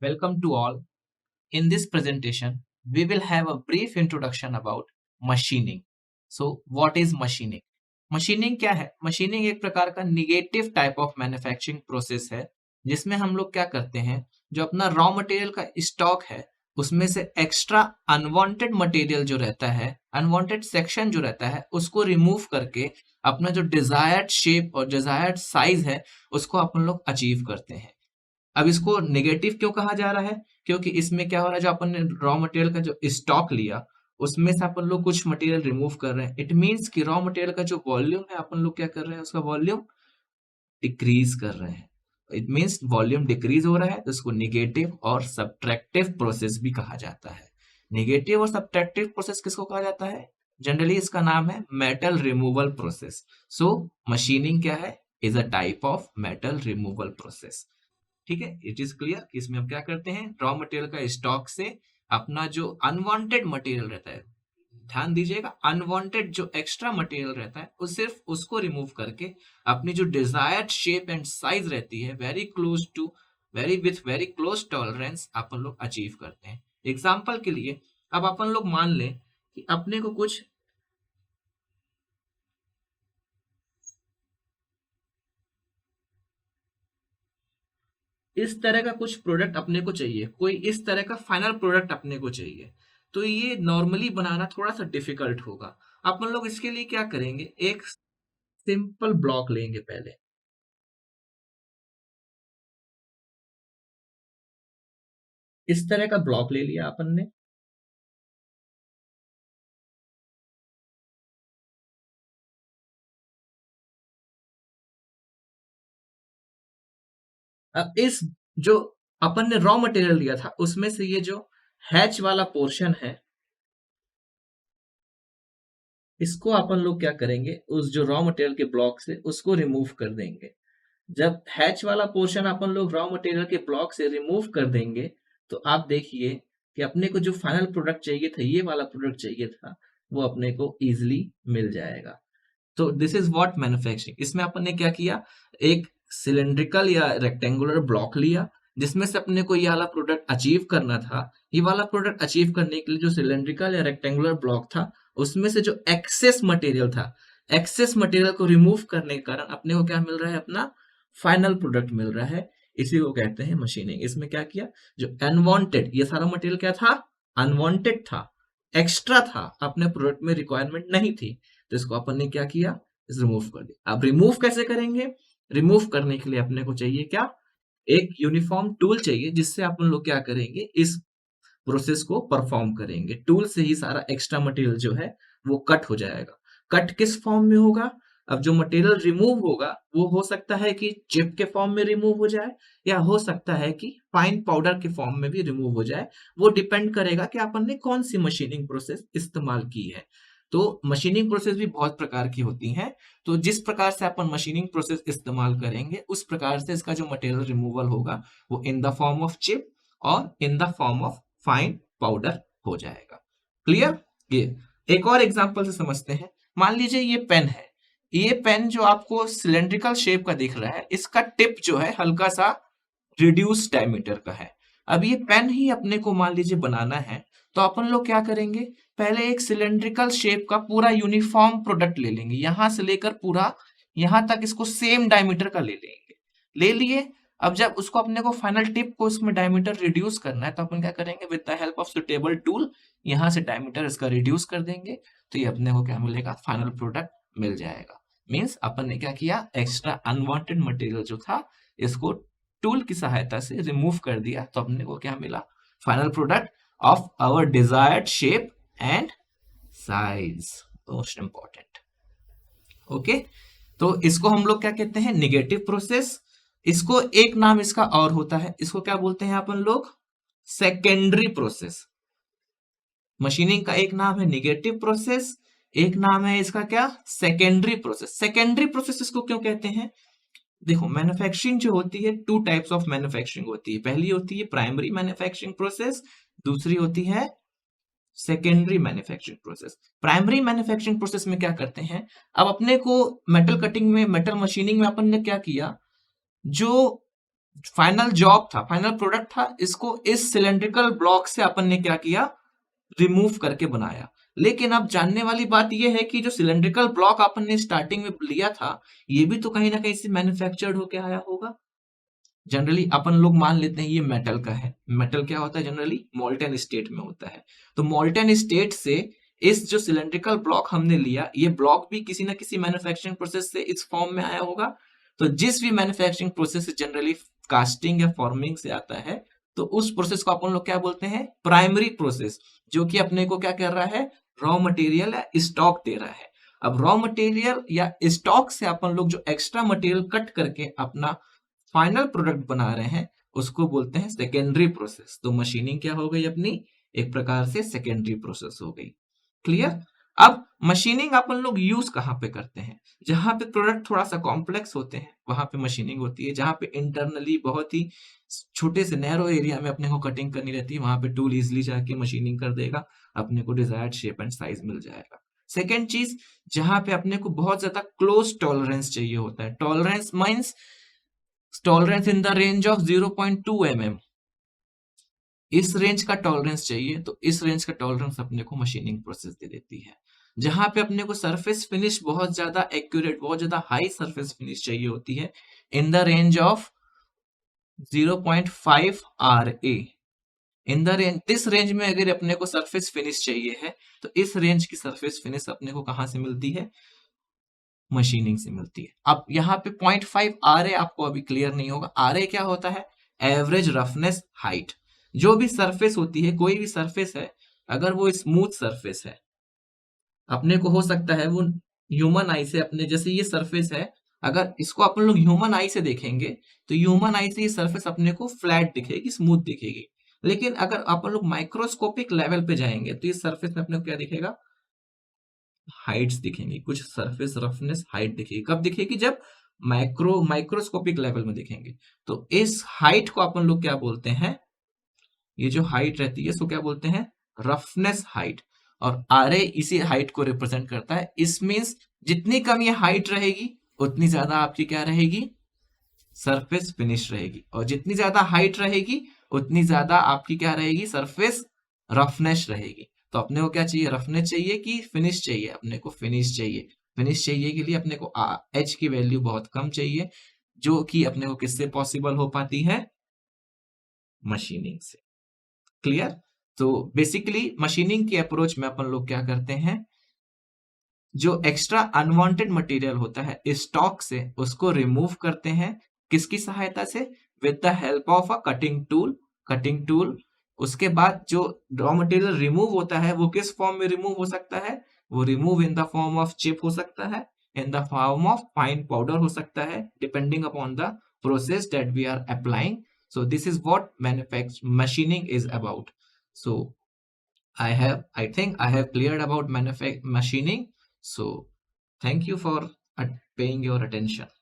Welcome to all. In this presentation, we will have a brief introduction about machining. So, what is machining? Machining क्या है? Machining एक प्रकार का negative type of manufacturing process है जिसमें हम लोग क्या करते हैं, जो अपना रॉ मटेरियल का स्टॉक है उसमें से एक्स्ट्रा अनवांटेड मटेरियल जो रहता है, अनवांटेड सेक्शन जो रहता है, उसको रिमूव करके अपना जो डिजायर्ड शेप और डिजायर्ड साइज है उसको अपन लोग अचीव करते हैं। अब इसको नेगेटिव क्यों कहा जा रहा है? क्योंकि इसमें क्या हो रहा है, जो अपन ने रॉ मटेरियल का जो स्टॉक लिया उसमें से अपन लोग कुछ मटेरियल रिमूव कर रहे हैं। इट मींस कि रॉ मटेरियल का जो वॉल्यूम है अपन लोग क्या कर रहे हैं, उसका वॉल्यूम डिक्रीज कर रहे हैं। इट मींस वॉल्यूम डिक्रीज हो रहा है, तो इसको निगेटिव और सब्ट्रैक्टिव प्रोसेस भी कहा जाता है। निगेटिव और सब्ट्रैक्टिव प्रोसेस किसको कहा जाता है? जनरली इसका नाम है मेटल रिमूवल प्रोसेस। सो मशीनिंग क्या है? Is a type of metal removal process. ठीक है, इट इज क्लियर कि इसमें हम क्या करते हैं, रॉ मटेरियल का स्टॉक से अपना जो अनवांटेड मटेरियल रहता है, ध्यान दीजिएगा, अनवांटेड जो एक्स्ट्रा मटेरियल रहता है वो सिर्फ उसको रिमूव करके अपनी जो डिजायर्ड शेप एंड साइज रहती है वेरी क्लोज टॉलरेंस अपन लोग अचीव करते हैं। एग्जाम्पल के लिए अब अपन लोग मान लें कि अपने को कुछ इस तरह का कुछ प्रोडक्ट अपने को चाहिए, कोई इस तरह का फाइनल प्रोडक्ट अपने को चाहिए, तो ये नॉर्मली बनाना थोड़ा सा डिफिकल्ट होगा। अपन लोग इसके लिए क्या करेंगे, एक सिंपल ब्लॉक लेंगे। पहले इस तरह का ब्लॉक ले लिया अपन ने। अब इस जो अपन ने रॉ मटेरियल लिया था उसमें से ये जो हैच वाला पोर्शन है, इसको अपन लोग क्या करेंगे, उस जो रॉ मटेरियल के ब्लॉक से उसको रिमूव कर देंगे। जब हैच वाला पोर्शन अपन लोग रॉ मटेरियल के ब्लॉक से रिमूव कर देंगे तो आप देखिए कि अपने को जो फाइनल प्रोडक्ट चाहिए था, ये वाला प्रोडक्ट चाहिए था, वो अपने को इजीली मिल जाएगा। तो दिस इज व्हाट मैन्युफैक्चरिंग। इसमें अपन ने क्या किया, एक सिलेंड्रिकल या रेक्टेंगुलर ब्लॉक लिया जिसमें से अपने को ये वाला प्रोडक्ट अचीव करना था। ये वाला प्रोडक्ट अचीव करने के लिए जो सिलेंड्रिकल या रेक्टेंगुलर ब्लॉक था उसमें से जो एक्सेस मटेरियल था, एक्सेस मटेरियल को रिमूव करने के कारण अपने को क्या मिल रहा है, अपना फाइनल प्रोडक्ट मिल रहा है। इसी को कहते हैं मशीनिंग। इसमें क्या किया, जो अनवांटेड, ये सारा मटेरियल क्या था, अनवांटेड था, एक्स्ट्रा था, अपने प्रोडक्ट में रिक्वायरमेंट नहीं थी, तो इसको अपन ने क्या किया, इस रिमूव कर दिया। अब रिमूव कैसे करेंगे? रिमूव करने के लिए अपने को चाहिए क्या, एक यूनिफॉर्म टूल चाहिए जिससे अपन लोग क्या करेंगे, इस प्रोसेस को परफॉर्म करेंगे। टूल से ही सारा एक्स्ट्रा मटेरियल जो है वो कट हो जाएगा। कट किस फॉर्म में होगा? अब जो मटेरियल रिमूव होगा वो हो सकता है कि चिप के फॉर्म में रिमूव हो जाए, या हो सकता है कि फाइन पाउडर के फॉर्म में भी रिमूव हो जाए। वो डिपेंड करेगा कि अपन ने कौन सी मशीनिंग प्रोसेस इस्तेमाल की है। तो मशीनिंग प्रोसेस भी बहुत प्रकार की होती हैं। तो जिस प्रकार से अपन मशीनिंग प्रोसेस इस्तेमाल करेंगे उस प्रकार से इसका जो मटेरियल रिमूवल होगा वो in the form of chip और in the form of fine powder हो जाएगा। क्लियर? ये एक और एग्जांपल से समझते हैं। मान लीजिए ये पेन है, ये पेन जो आपको सिलेंड्रिकल शेप का दिख रहा है, इसका टिप जो है हल्का सा रिड्यूस डायमीटर का है। अब ये पेन ही अपने को मान लीजिए बनाना है, तो अपन लोग क्या करेंगे, पहले एक सिलेंड्रिकल शेप का पूरा यूनिफॉर्म प्रोडक्ट ले लेंगे, यहां से लेकर पूरा यहां तक इसको सेम डायमीटर का ले लेंगे। ले लिए, अब जब उसको अपने को फाइनल टिप को उसमें डायमीटर रिड्यूस करना है तो अपन क्या करेंगे, with the help of suitable tool यहाँ से डायमीटर इसका रिड्यूस कर देंगे, तो ये अपने को क्या मिलेगा, फाइनल प्रोडक्ट मिल जाएगा। मीन्स अपन ने क्या किया, एक्स्ट्रा अनवांटेड मटेरियल जो था इसको टूल की सहायता से रिमूव कर दिया, तो अपने को क्या मिला, final product of our desired shape and size. Most important. Okay, तो इसको हम लोग क्या कहते हैं, निगेटिव प्रोसेस। इसको एक नाम इसका और होता है, इसको क्या बोलते हैं अपन लोग, सेकेंडरी प्रोसेस। मशीनिंग का एक नाम है निगेटिव प्रोसेस, एक नाम है इसका क्या, सेकेंडरी प्रोसेस। सेकेंडरी प्रोसेस इसको क्यों कहते हैं, देखो मैन्युफैक्चरिंग जो होती है, टू टाइप्स ऑफ मैन्युफैक्चरिंग होती है। पहली होती है प्राइमरी मैन्युफैक्चरिंग प्रोसेस, दूसरी होती है secondary manufacturing process. Primary manufacturing process में क्या करते हैं, अब अपने को मेटल कटिंग में, मेटल मशीनिंग में अपन ने क्या किया, जो फाइनल जॉब था, फाइनल प्रोडक्ट था, इसको इस सिलेंड्रिकल ब्लॉक से अपन ने क्या किया, रिमूव करके बनाया। लेकिन अब जानने वाली बात यह है कि जो सिलेंड्रिकल ब्लॉक अपन ने स्टार्टिंग में लिया था, ये भी तो कहीं ना कहीं से मैन्युफैक्चर्ड होके आया होगा। जनरली अपन लोग मान लेते हैं ये मेटल का है। मेटल क्या होता है, जनरली मोल्टेन स्टेट में होता है। तो मोल्टेन स्टेट से इस जो सिलेंड्रिकल ब्लॉक हमने लिया, ये ब्लॉक भी किसी ना किसी मैन्युफैक्चरिंग प्रोसेस से इस फॉर्म में आया होगा। तो जिस भी मैन्युफैक्चरिंग प्रोसेस जनरली कास्टिंग या फॉर्मिंग से आता है, तो उस प्रोसेस को अपन लोग क्या बोलते हैं, प्राइमरी प्रोसेस, जो कि अपने को क्या कर रहा है, रॉ मटेरियल या स्टॉक दे रहा है। अब रॉ मटेरियल या स्टॉक से अपन लोग जो एक्स्ट्रा मटेरियल कट करके अपना फाइनल प्रोडक्ट बना रहे हैं, उसको बोलते हैं सेकेंडरी प्रोसेस। तो मशीनिंग क्या हो गई अपनी, एक प्रकार से सेकेंडरी प्रोसेस हो गई। क्लियर। अब मशीनिंग अपन लोग यूज कहाँ पे करते हैं, जहां पे प्रोडक्ट थोड़ा सा कॉम्प्लेक्स होते हैं वहां पे मशीनिंग होती है। जहां पे इंटरनली बहुत ही छोटे से नैरो एरिया में अपने को कटिंग करनी रहती है, वहां पे टूल इजिली जाके मशीनिंग कर देगा, अपने को डिजायर्ड शेप एंड साइज मिल जाएगा। सेकेंड चीज, जहां पे अपने को बहुत ज्यादा क्लोज टॉलरेंस चाहिए होता है। Tolerance means tolerance in the range of 0.2 mm, इस रेंज का टॉलरेंस चाहिए, तो इस रेंज का टॉलरेंस अपने को मशीनिंग प्रोसेस दे देती है। जहां पे अपने को सरफेस फिनिश बहुत ज्यादा एक्यूरेट, बहुत ज्यादा हाई सरफेस फिनिश चाहिए होती है, in the range of 0.5 RA, in the range, this range में अगर अपने को सरफेस फिनिश चाहिए है, तो इस रेंज की सरफेस फिनिश अपने को कहां से मिलती है, मशीनिंग से मिलती है। अब यहाँ पे 0.5 RA आपको अभी क्लियर नहीं होगा। RA क्या होता है, एवरेज रफनेस हाइट। जो भी सरफेस होती है, कोई भी सरफेस है, अगर वो स्मूथ सरफेस है, अपने को हो सकता है वो ह्यूमन आई से, अपने जैसे ये सरफेस है, अगर इसको अपन लोग ह्यूमन आई से देखेंगे, तो ह्यूमन आई से ये सरफेस अपने को फ्लैट दिखेगी, स्मूथ दिखेगी। लेकिन अगर अपन लोग माइक्रोस्कोपिक लेवल पे जाएंगे, तो इस सरफेस में अपने को क्या दिखेगा, हाइट्स दिखेंगी, कुछ सरफेस रफनेस हाइट दिखेगी। कब दिखेगी, जब माइक्रोस्कोपिक लेवल में दिखेंगे। तो इस हाइट को अपन लोग क्या बोलते हैं, ये जो हाइट रहती है इसको क्या बोलते हैं, रफनेस हाइट। और आरए इसी हाइट को रिप्रेजेंट करता है। इस मींस जितनी कम ये हाइट रहेगी, उतनी ज्यादा आपकी क्या रहेगी, सरफेस फिनिश रहेगी। और जितनी ज्यादा हाइट रहेगी, उतनी ज्यादा आपकी क्या रहेगी, सरफेस रफनेस रहेगी। तो अपने को क्या चाहिए, रफनेस चाहिए कि फिनिश चाहिए, अपने को फिनिश चाहिए। फिनिश चाहिए के लिए अपने को एच की वैल्यू बहुत कम चाहिए, जो कि अपने को किससे पॉसिबल हो पाती है, मशीनिंग से। क्लियर। तो बेसिकली मशीनिंग की अप्रोच में अपन लोग क्या करते हैं, जो एक्स्ट्रा अनवांटेड मटेरियल होता है स्टॉक से, उसको रिमूव करते हैं। किसकी सहायता से, with the help of a cutting tool. Cutting tool. उसके बाद जो रॉ मटेरियल रिमूव होता है, वो किस फॉर्म में रिमूव हो सकता है, वो remove in the form of chip हो सकता है, in the form of fine powder हो सकता है, depending upon the process that we are applying. So this is what machining is about. So I think I have cleared about machining. So thank you for paying your attention.